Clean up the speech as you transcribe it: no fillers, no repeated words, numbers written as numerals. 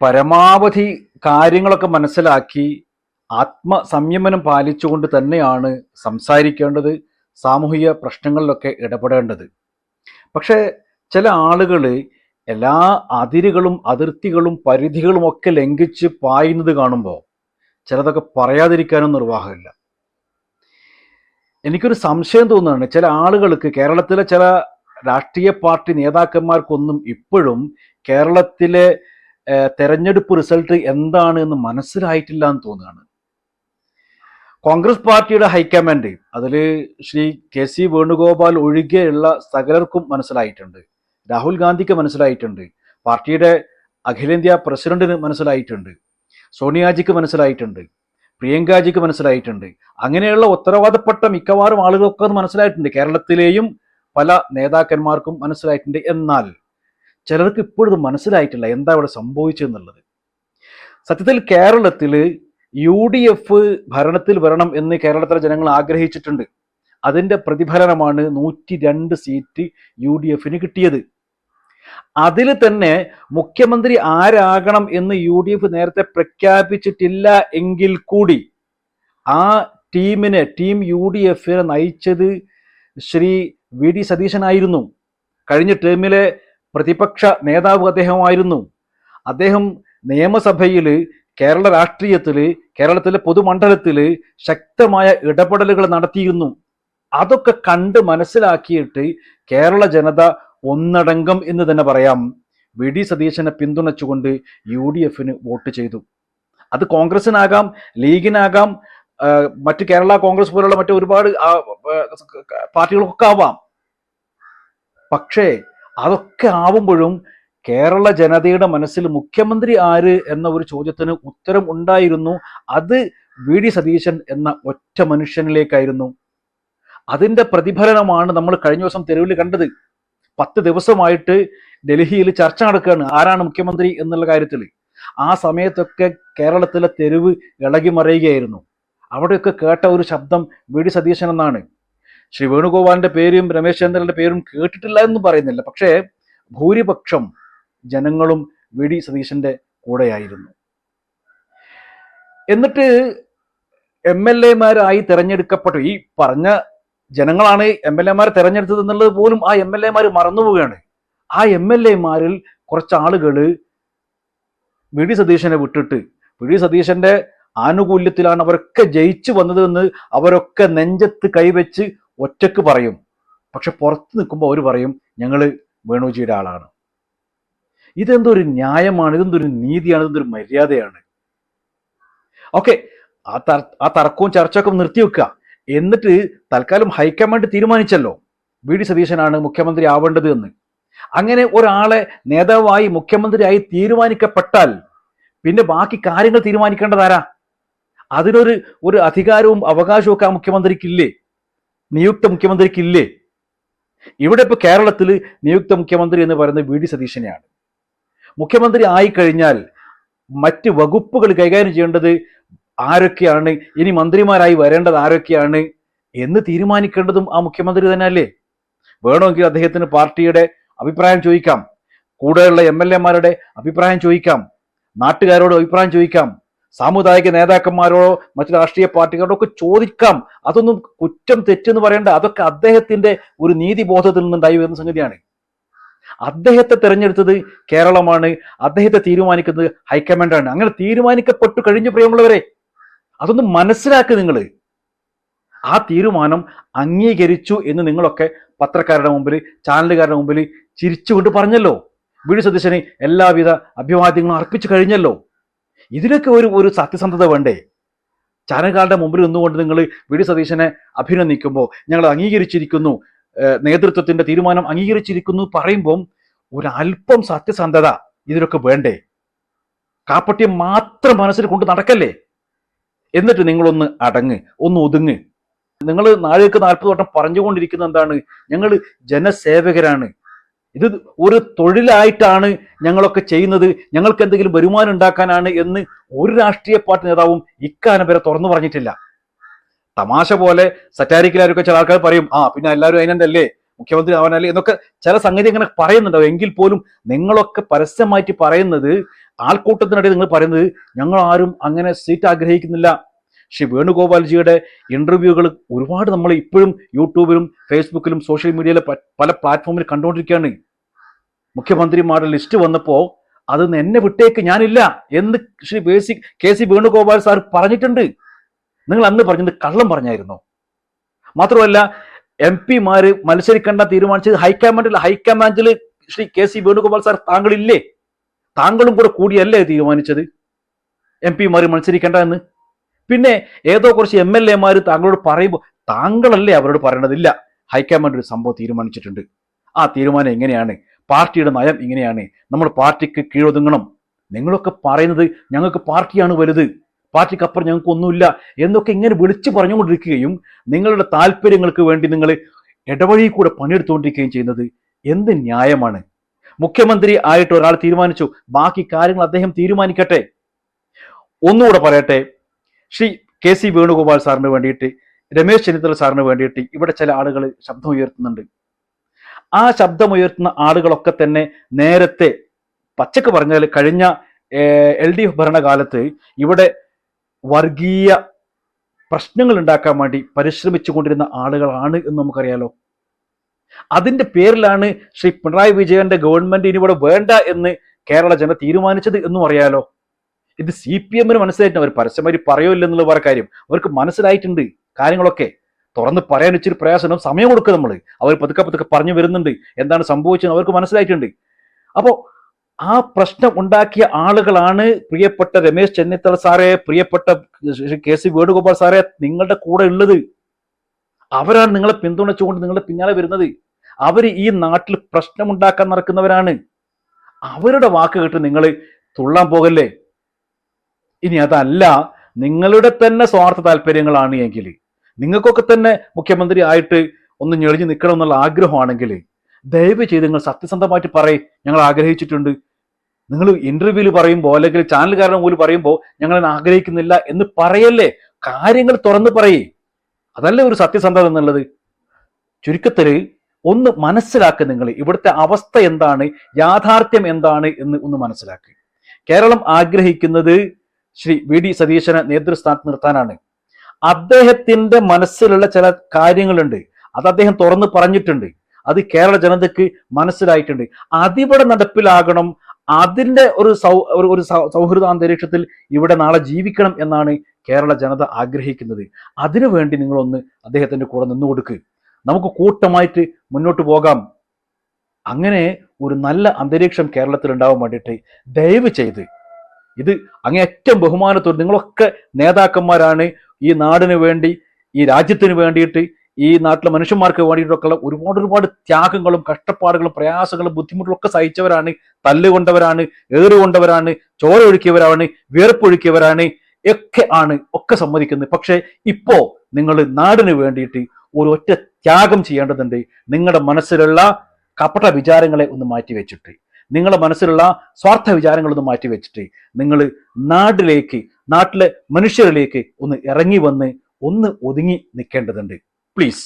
പരമാവധി കാര്യങ്ങളൊക്കെ മനസ്സിലാക്കി ആത്മസംയമനം പാലിച്ചുകൊണ്ട് തന്നെയാണ് സംസാരിക്കേണ്ടത്, സാമൂഹിക പ്രശ്നങ്ങളിലൊക്കെ ഇടപെടേണ്ടത്. പക്ഷേ ചില ആളുകൾ എല്ലാ അതിരുകളും അതിർത്തികളും പരിധികളും ഒക്കെ ലംഘിച്ച് പായുന്നത് കാണുമ്പോൾ ചിലതൊക്കെ പറയാതിരിക്കാനും നിർവാഹമില്ല. എനിക്കൊരു സംശയം തോന്നുകയാണ്, ചില ആളുകൾക്ക്, കേരളത്തിലെ ചില രാഷ്ട്രീയ പാർട്ടി നേതാക്കന്മാർക്കൊന്നും ഇപ്പോഴും കേരളത്തിലെ തെരഞ്ഞെടുപ്പ് റിസൾട്ട് എന്താണ് എന്ന് മനസ്സിലായിട്ടില്ല എന്ന് തോന്നുകയാണ്. കോൺഗ്രസ് പാർട്ടിയുടെ ഹൈക്കമാൻഡ്, അതിൽ ശ്രീ KC വേണുഗോപാൽ ഒഴികെയുള്ള സകലർക്കും മനസ്സിലായിട്ടുണ്ട്. രാഹുൽ ഗാന്ധിക്ക് മനസ്സിലായിട്ടുണ്ട്, പാർട്ടിയുടെ അഖിലേന്ത്യാ പ്രസിഡന്റിന് മനസ്സിലായിട്ടുണ്ട്, സോണിയാജിക്ക് മനസ്സിലായിട്ടുണ്ട്, പ്രിയങ്കാജിക്ക് മനസ്സിലായിട്ടുണ്ട്. അങ്ങനെയുള്ള ഉത്തരവാദപ്പെട്ട മിക്കവാറും ആളുകൾക്കൊക്കെ അത് മനസ്സിലായിട്ടുണ്ട്. കേരളത്തിലെയും പല നേതാക്കന്മാർക്കും മനസ്സിലായിട്ടുണ്ട്. എന്നാൽ ചിലർക്ക് ഇപ്പോഴും മനസ്സിലായിട്ടില്ല എന്താ ഇവിടെ സംഭവിച്ചെന്നുള്ളത്. സത്യത്തിൽ കേരളത്തിൽ UDF ഭരണത്തിൽ വരണം എന്ന് കേരളത്തിലെ ജനങ്ങൾ ആഗ്രഹിച്ചിട്ടുണ്ട്. അതിൻ്റെ പ്രതിഫലനമാണ് 102 സീറ്റ് UDFന് കിട്ടിയത്. അതിൽ തന്നെ മുഖ്യമന്ത്രി ആരാകണം എന്ന് UDF നേരത്തെ പ്രഖ്യാപിച്ചിട്ടില്ല എങ്കിൽ കൂടി ആ ടീം UDFനെ നയിച്ചത് ശ്രീ VD സതീശനായിരുന്നു. കഴിഞ്ഞ ടേമിലെ പ്രതിപക്ഷ നേതാവ് അദ്ദേഹമായിരുന്നു. അദ്ദേഹം നിയമസഭയിൽ, കേരള രാഷ്ട്രീയത്തിൽ, കേരളത്തിലെ പൊതുമണ്ഡലത്തിൽ ശക്തമായ ഇടപെടലുകൾ നടത്തിയിരുന്നു. അതൊക്കെ കണ്ട് മനസ്സിലാക്കിയിട്ട് കേരള ജനത ഒന്നടങ്കം എന്ന് തന്നെ പറയാം VD സതീശനെ പിന്തുണച്ചുകൊണ്ട് UDFന് വോട്ട് ചെയ്തു. അത് കോൺഗ്രസിനാകാം, ലീഗിനാകാം, മറ്റ് കേരള കോൺഗ്രസ് പോലുള്ള മറ്റു ഒരുപാട് പാർട്ടികളൊക്കെ ആവാം. പക്ഷേ അതൊക്കെ ആവുമ്പോഴും കേരള ജനതയുടെ മനസ്സിൽ മുഖ്യമന്ത്രി ആര് എന്ന ഒരു ചോദ്യത്തിന് ഉത്തരം ഉണ്ടായിരുന്നു. അത് VD സതീശൻ എന്ന ഒറ്റ മനുഷ്യനിലേക്കായിരുന്നു. അതിന്റെ പ്രതിഫലനമാണ് നമ്മൾ കഴിഞ്ഞ ദിവസം തെരുവിൽ കണ്ടത്. 10 ദിവസമായിട്ട് ഡൽഹിയിൽ ചർച്ച നടക്കുകയാണ് ആരാണ് മുഖ്യമന്ത്രി എന്നുള്ള കാര്യത്തിൽ. ആ സമയത്തൊക്കെ കേരളത്തിലെ തെരുവ് ഇളകി മറിയുകയായിരുന്നു. അവിടെയൊക്കെ കേട്ട ഒരു ശബ്ദം VD സതീശൻ എന്നാണ്. ശ്രീ വേണുഗോപാലിന്റെ പേരും രമേശ് ചെന്നിത്തലയുടെ പേരും കേട്ടിട്ടില്ല എന്ന് പറയുന്നില്ല. പക്ഷേ ഭൂരിപക്ഷം ജനങ്ങളും VD സതീശന്റെ കൂടെയായിരുന്നു. എന്നിട്ട് MLA-മാരായി തെരഞ്ഞെടുക്കപ്പെട്ടു. ഈ പറഞ്ഞ ജനങ്ങളാണ് MLA-മാരെ തെരഞ്ഞെടുത്തത് എന്നുള്ളത് പോലും ആ MLA-മാർ മറന്നുപോവുകയാണ്. ആ MLA-മാരിൽ കുറച്ച് ആളുകൾ VD സതീശനെ വിട്ടിട്ട്, VD സതീശന്റെ ആനുകൂല്യത്തിലാണ് അവരൊക്കെ ജയിച്ചു വന്നത് എന്ന് അവരൊക്കെ നെഞ്ചത്ത് കൈവച്ച് ഒറ്റക്ക് പറയും. പക്ഷെ പുറത്ത് നിൽക്കുമ്പോൾ അവർ പറയും ഞങ്ങൾ വേണുജിയുടെ ആളാണ്. ഇതെന്തൊരു ന്യായമാണ്, ഇതെന്തൊരു നീതിയാണ്, ഇതെന്തൊരു മര്യാദയാണ്. ഓക്കെ, ആ തർക്കവും ചർച്ചയൊക്കെ നിർത്തിവെക്കുക. എന്നിട്ട് തൽക്കാലം ഹൈക്കമാൻഡ് തീരുമാനിച്ചല്ലോ VD സതീശനാണ് മുഖ്യമന്ത്രി ആവേണ്ടത് എന്ന്. അങ്ങനെ ഒരാളെ നേതാവായി മുഖ്യമന്ത്രിയായി തീരുമാനിക്കപ്പെട്ടാൽ പിന്നെ ബാക്കി കാര്യങ്ങൾ തീരുമാനിക്കേണ്ടതാരാ? അതിനൊരു അധികാരവും അവകാശവും ഒക്കെ ആ മുഖ്യമന്ത്രിക്കില്ലേ? നിയുക്ത മുഖ്യമന്ത്രിക്കില്ലേ? ഇവിടെ ഇപ്പൊ കേരളത്തിൽ നിയുക്ത മുഖ്യമന്ത്രി എന്ന് പറയുന്നത് VD സതീശനെയാണ്. മുഖ്യമന്ത്രി ആയിക്കഴിഞ്ഞാൽ മറ്റ് വകുപ്പുകൾ കൈകാര്യം ചെയ്യേണ്ടത് ആരൊക്കെയാണ്, ഇനി മന്ത്രിമാരായി വരേണ്ടത് ആരൊക്കെയാണ് എന്ന് തീരുമാനിക്കേണ്ടതും ആ മുഖ്യമന്ത്രി തന്നെ അല്ലേ? വേണമെങ്കിൽ അദ്ദേഹത്തിന് പാർട്ടിയുടെ അഭിപ്രായം ചോദിക്കാം, കൂടെയുള്ള MLA-മാരുടെ അഭിപ്രായം ചോദിക്കാം, നാട്ടുകാരോട് അഭിപ്രായം ചോദിക്കാം, സാമുദായിക നേതാക്കന്മാരോടോ മറ്റു രാഷ്ട്രീയ പാർട്ടികളോടോ ഒക്കെ ചോദിക്കാം. അതൊന്നും കുറ്റം തെറ്റെന്ന് പറയേണ്ട, അതൊക്കെ അദ്ദേഹത്തിന്റെ ഒരു നീതിബോധത്തിൽ നിന്നുണ്ടായി വരുന്ന സംഗതിയാണ്. അദ്ദേഹത്തെ തെരഞ്ഞെടുത്തത് കേരളമാണ്, അദ്ദേഹത്തെ തീരുമാനിക്കുന്നത് ഹൈക്കമാൻഡാണ്. അങ്ങനെ തീരുമാനിക്കപ്പെട്ടു കഴിഞ്ഞു പ്രിയമുള്ളവരെ, അതൊന്ന് മനസ്സിലാക്കുക. നിങ്ങൾ ആ തീരുമാനം അംഗീകരിച്ചു എന്ന് നിങ്ങളൊക്കെ പത്രക്കാരുടെ മുമ്പിൽ, ചാനലുകാരുടെ മുമ്പിൽ ചിരിച്ചുകൊണ്ട് പറഞ്ഞല്ലോ. VD സതീശന് എല്ലാവിധ അഭിവാദ്യങ്ങളും അർപ്പിച്ചു കഴിഞ്ഞല്ലോ. ഇതിലൊക്കെ ഒരു സത്യസന്ധത വേണ്ടേ? ചാനലുകാരുടെ മുമ്പിൽ നിന്നുകൊണ്ട് നിങ്ങൾ VD സതീശനെ അഭിനന്ദിക്കുമ്പോൾ ഞങ്ങൾ അംഗീകരിച്ചിരിക്കുന്നു, നേതൃത്വത്തിന്റെ തീരുമാനം അംഗീകരിച്ചിരിക്കുന്നു പറയുമ്പം ഒരല്പം സത്യസന്ധത ഇതിലൊക്കെ വേണ്ടേ? കാപ്പട്യം മാത്രം മനസ്സിൽ കൊണ്ട് നടക്കല്ലേ? എന്നിട്ട് നിങ്ങളൊന്ന് അടങ്ങ്, ഒന്ന് ഒതുങ്ങ്. നിങ്ങൾ നാളേക്ക് 40 വട്ടം പറഞ്ഞുകൊണ്ടിരിക്കുന്ന എന്താണ്? ഞങ്ങൾ ജനസേവകരാണ്, ഇത് ഒരു തൊഴിലായിട്ടാണ് ഞങ്ങളൊക്കെ ചെയ്യുന്നത്, ഞങ്ങൾക്ക് എന്തെങ്കിലും വരുമാനം ഉണ്ടാക്കാനാണ് എന്ന് ഒരു രാഷ്ട്രീയ പാർട്ടി നേതാവും ഇക്കാലം വരെ തുറന്നു പറഞ്ഞിട്ടില്ല. തമാശ പോലെ സറ്റാരിക്കലാരൊക്കെ ചില ആൾക്കാർ പറയും, പിന്നെ എല്ലാവരും അതിനെന്തല്ലേ മുഖ്യമന്ത്രി ആവാനല്ലേ എന്നൊക്കെ ചില സംഗതി അങ്ങനെ പറയുന്നുണ്ടാവും. എങ്കിൽ പോലും നിങ്ങളൊക്കെ പരസ്യമായിട്ട് പറയുന്നത് ആൾക്കൂട്ടത്തിനിടയിൽ നിങ്ങൾ പറയുന്നത് ഞങ്ങൾ ആരും അങ്ങനെ സീറ്റ് ആഗ്രഹിക്കുന്നില്ല. ശ്രീ വേണുഗോപാൽജിയുടെ ഇന്റർവ്യൂകൾ ഒരുപാട് നമ്മൾ ഇപ്പോഴും യൂട്യൂബിലും ഫേസ്ബുക്കിലും സോഷ്യൽ മീഡിയയിലെ പല പ്ലാറ്റ്ഫോമിൽ കണ്ടുകൊണ്ടിരിക്കുകയാണ്. മുഖ്യമന്ത്രിമാരുടെ ലിസ്റ്റ് വന്നപ്പോൾ അത് എന്നെ വിട്ടേക്ക് ഞാനില്ല എന്ന് Shri K C Venugopal sir പറഞ്ഞിട്ടുണ്ട്. നിങ്ങൾ അന്ന് പറഞ്ഞത് കള്ളം പറഞ്ഞായിരുന്നോ? മാത്രമല്ല എം പിമാര് മത്സരിക്കേണ്ട തീരുമാനിച്ചത് ഹൈക്കമാൻഡിൽ Shri K C Venugopal sir താങ്കളില്ലേ? താങ്കളും കൂടെ കൂടിയല്ലേ തീരുമാനിച്ചത് എം പിമാര് മത്സരിക്കേണ്ട എന്ന്? പിന്നെ ഏതോ കുറച്ച് MLA മാര് താങ്കളോട് പറയുമ്പോൾ താങ്കളല്ലേ അവരോട് പറയണതില്ല ഹൈക്കമാൻഡ് ഒരു സംഭവം തീരുമാനിച്ചിട്ടുണ്ട്, ആ തീരുമാനം എങ്ങനെയാണ്, പാർട്ടിയുടെ നയം ഇങ്ങനെയാണ്, നമ്മൾ പാർട്ടിക്ക് കീഴൊതുങ്ങണം. നിങ്ങളൊക്കെ പറയുന്നത് ഞങ്ങൾക്ക് പാർട്ടിയാണ് വലുത്, പാർട്ടിക്കപ്പുറം ഞങ്ങൾക്ക് ഒന്നുമില്ല എന്നൊക്കെ ഇങ്ങനെ വിളിച്ചു പറഞ്ഞുകൊണ്ടിരിക്കുകയും നിങ്ങളുടെ താല്പര്യങ്ങൾക്ക് വേണ്ടി നിങ്ങൾ ഇടവഴി കൂടെ പണിയെടുത്തുകൊണ്ടിരിക്കുകയും ചെയ്യുന്നത് എന്ത് ന്യായമാണ്? മുഖ്യമന്ത്രി ആയിട്ട് ഒരാൾ തീരുമാനിച്ചു, ബാക്കി കാര്യങ്ങൾ അദ്ദേഹം തീരുമാനിക്കട്ടെ. ഒന്നുകൂടെ പറയട്ടെ, ശ്രീ കെ സി വേണുഗോപാൽ സാറിന് വേണ്ടിയിട്ട്, രമേശ് ചെന്നിത്തല സാറിന് വേണ്ടിയിട്ട് ഇവിടെ ചില ആളുകൾ ശബ്ദം ഉയർത്തുന്നുണ്ട്. ആ ശബ്ദമുയർത്തുന്ന ആളുകളൊക്കെ തന്നെ നേരത്തെ പച്ചക്ക് പറഞ്ഞാൽ കഴിഞ്ഞ LDF ഭരണകാലത്ത് ഇവിടെ വർഗീയ പ്രശ്നങ്ങൾ ഉണ്ടാക്കാൻ വേണ്ടി പരിശ്രമിച്ചു കൊണ്ടിരുന്ന ആളുകളാണ് എന്ന് നമുക്കറിയാലോ. അതിന്റെ പേരിലാണ് ശ്രീ പിണറായി വിജയന്റെ ഗവൺമെന്റ് ഇനി ഇവിടെ വേണ്ട എന്ന് കേരള ജന തീരുമാനിച്ചത് എന്നും അറിയാലോ. ഇത് CPM-ന് മനസ്സിലായിട്ടുണ്ട്. അവർ പരസ്യമായി പറയില്ല എന്നുള്ള വേറെ കാര്യം, അവർക്ക് മനസ്സിലായിട്ടുണ്ട്. കാര്യങ്ങളൊക്കെ തുറന്ന് പറയാൻ ഇച്ചിരി പ്രയാസം, സമയം കൊടുക്കുക നമ്മൾ. അവർ പതുക്കെ പറഞ്ഞു വരുന്നുണ്ട് എന്താണ് സംഭവിച്ചത്, അവർക്ക് മനസ്സിലായിട്ടുണ്ട്. അപ്പോൾ ആ പ്രശ്നം ഉണ്ടാക്കിയ ആളുകളാണ് പ്രിയപ്പെട്ട രമേശ് ചെന്നിത്തല സാറെ, പ്രിയപ്പെട്ട കെ സി വേണുഗോപാൽ സാറെ നിങ്ങളുടെ കൂടെ ഉള്ളത്. അവരാണ് നിങ്ങളെ പിന്തുണച്ചുകൊണ്ട് നിങ്ങളുടെ പിന്നാലെ വരുന്നത്. അവർ ഈ നാട്ടിൽ പ്രശ്നം ഉണ്ടാക്കാൻ നടക്കുന്നവരാണ്. അവരുടെ വാക്ക് കേട്ട് നിങ്ങൾ തുള്ളാൻ പോകല്ലേ. ഇനി അതല്ല നിങ്ങളുടെ തന്നെ സ്വാർത്ഥ താല്പര്യങ്ങളാണ് എങ്കിൽ, നിങ്ങൾക്കൊക്കെ തന്നെ മുഖ്യമന്ത്രി ആയിട്ട് ഒന്ന് ഞെളിഞ്ഞു നിൽക്കണം എന്നുള്ള ആഗ്രഹമാണെങ്കിൽ ദയവ് ചെയ്ത് നിങ്ങൾ സത്യസന്ധമായിട്ട് പറയും ഞങ്ങൾ ആഗ്രഹിച്ചിട്ടുണ്ട്. നിങ്ങൾ ഇന്റർവ്യൂവിൽ പറയുമ്പോൾ അല്ലെങ്കിൽ ചാനലുകാരനെ പോലും പറയുമ്പോൾ ഞങ്ങൾ ആഗ്രഹിക്കുന്നില്ല എന്ന് പറയല്ലേ, കാര്യങ്ങൾ തുറന്ന് പറയേ. അതല്ലേ ഒരു സത്യസന്ധത എന്നുള്ളത്. ചുരുക്കത്തില് ഒന്ന് മനസ്സിലാക്കുക, നിങ്ങൾ ഇവിടുത്തെ അവസ്ഥ എന്താണ്, യാഥാർത്ഥ്യം എന്താണ് എന്ന് ഒന്ന് മനസ്സിലാക്കുക. കേരളം ആഗ്രഹിക്കുന്നത് ശ്രീ VD സതീശനെ നേതൃസ്ഥാനത്ത് നിർത്താനാണ്. അദ്ദേഹത്തിന്റെ മനസ്സിലുള്ള ചില കാര്യങ്ങളുണ്ട്, അത് അദ്ദേഹം തുറന്ന് പറഞ്ഞിട്ടുണ്ട്, അത് കേരള ജനതയ്ക്ക് മനസ്സിലായിട്ടുണ്ട്. അതിവിടെ നടപ്പിലാകണം. അതിന്റെ ഒരു സൗഹൃദ അന്തരീക്ഷത്തിൽ ഇവിടെ നാളെ ജീവിക്കണം എന്നാണ് കേരള ജനത ആഗ്രഹിക്കുന്നത്. അതിനുവേണ്ടി നിങ്ങളൊന്ന് അദ്ദേഹത്തിന്റെ കൂടെ നിന്നു കൊടുക്കുക. നമുക്ക് കൂട്ടമായിട്ട് മുന്നോട്ട് പോകാം. അങ്ങനെ ഒരു നല്ല അന്തരീക്ഷം കേരളത്തിൽ ഉണ്ടാവാൻ വേണ്ടിയിട്ട് ദയവ് ചെയ്ത് ഇത് അങ്ങേയറ്റം ബഹുമാനത്തോടെ, നിങ്ങളൊക്കെ നേതാക്കന്മാരാണ്, ഈ നാടിന് വേണ്ടി, ഈ രാജ്യത്തിന് വേണ്ടിയിട്ട്, ഈ നാട്ടിലെ മനുഷ്യന്മാർക്ക് വേണ്ടിയിട്ടൊക്കെ ഒരുപാട് ത്യാഗങ്ങളും കഷ്ടപ്പാടുകളും പ്രയാസങ്ങളും ബുദ്ധിമുട്ടുകളും ഒക്കെ സഹിച്ചവരാണ്, തല്ലുകൊണ്ടവരാണ്, ഏറുകൊണ്ടവരാണ്, ചോര ഒഴുക്കിയവരാണ്, വിയർപ്പൊഴുക്കിയവരാണ്, ഒക്കെ സമ്മതിക്കുന്നത്. പക്ഷെ ഇപ്പോ നിങ്ങൾ നാടിന് വേണ്ടിയിട്ട് ഒരു ഒറ്റ ത്യാഗം ചെയ്യേണ്ടതുണ്ട്. നിങ്ങളുടെ മനസ്സിലുള്ള കപട വിചാരങ്ങളെ ഒന്ന് മാറ്റിവെച്ചിട്ട്, നിങ്ങളുടെ മനസ്സിലുള്ള സ്വാർത്ഥ വിചാരങ്ങളൊന്ന് മാറ്റിവെച്ചിട്ട് നിങ്ങൾ നാട്ടിലെ മനുഷ്യരിലേക്ക് ഒന്ന് ഇറങ്ങി വന്ന് ഒന്ന് ഒതുങ്ങി നിൽക്കേണ്ടതുണ്ട്. പ്ലീസ്.